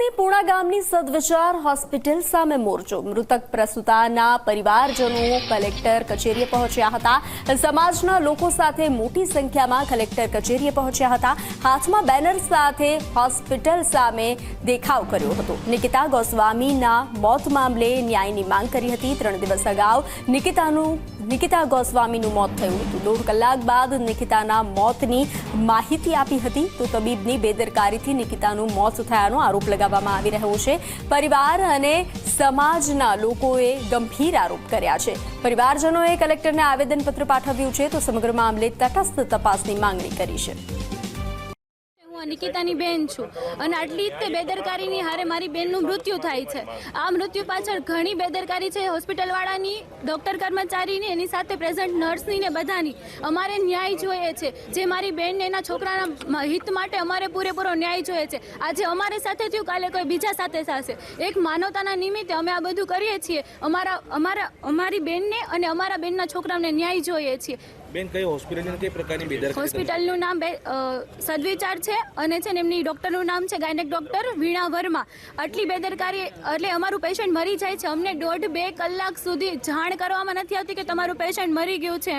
સુરતની પૂણા ગામની સદવિચાર હોસ્પિટલ સામે મોરચો. મૃતક પ્રસૂતાના પરિવારજનો કલેક્ટર કચેરીએ પહોંચ્યા હતા. સમાજના લોકો સાથે મોટી સંખ્યામાં કલેક્ટર કચેરીએ પહોંચ્યા હતા. હાથમાં બેનર સાથે હોસ્પિટલ સામે દેખાવ કર્યો હતો. નિકિતા ગોસ્વામીના મોત મામલે ન્યાયની માંગ કરી હતી. 3 દિવસ અગાઉ નિકિતા ગોસ્વામીનું મોત થયું હતું. 1.5 કલાક બાદ નિકિતાના મોતની માહિતી આપી હતી તો તબીબની બેદરકારીથી નિકિતાનું મોત થયાનો આરોપ લગાવવામાં આવી રહ્યો છે. પરિવાર અને સમાજના લોકોએ ગંભીર આરોપ કર્યા છે. પરિવારજનોએ કલેક્ટરને આવેદનપત્ર પાઠવ્યું છે તો સમગ્ર મામલે તટસ્થ તપાસની માંગણી કરી છે. નિકિતાની બેન છું અને આટલી જ બેદરકારીની હારે મારી બેનનું મૃત્યુ થાય છે. આ મૃત્યુ પાછળ ઘણી બેદરકારી છે હોસ્પિટલવાળાની, ડોક્ટર કર્મચારીની, એની સાથે પ્રેઝન્ટ નર્સની ને બધાની. અમારે ન્યાય જોઈએ છે. જે મારી બેન ને એના છોકરાના હિત માટે અમારે પૂરેપૂરો ન્યાય જોઈએ છે. આજે અમારી સાથે થયું, કાલે કોઈ બીજા સાથે થશે. એક માનવતાના નિમિત્તે અમે આ બધું કરીએ છીએ. અમારી બેનને અને અમારા બેનના છોકરાને ન્યાય જોઈએ છીએ. બેન કઈ હોસ્પિટલની કઈ પ્રકારની બેદરકારી? હોસ્પિટલનું નામ સદવિચાર છે અને છે ને એમની ડોક્ટરનું નામ છે ગાયનેક ડોક્ટર વીણા વર્મા. આટલી બેદરકારી એટલે અમારું પેશન્ટ મરી જાય છે. અમને 1.5-2 કલાક સુધી જાણ કરવામાં નથી આવતી કે તમારું પેશન્ટ મરી ગયું છે એમ.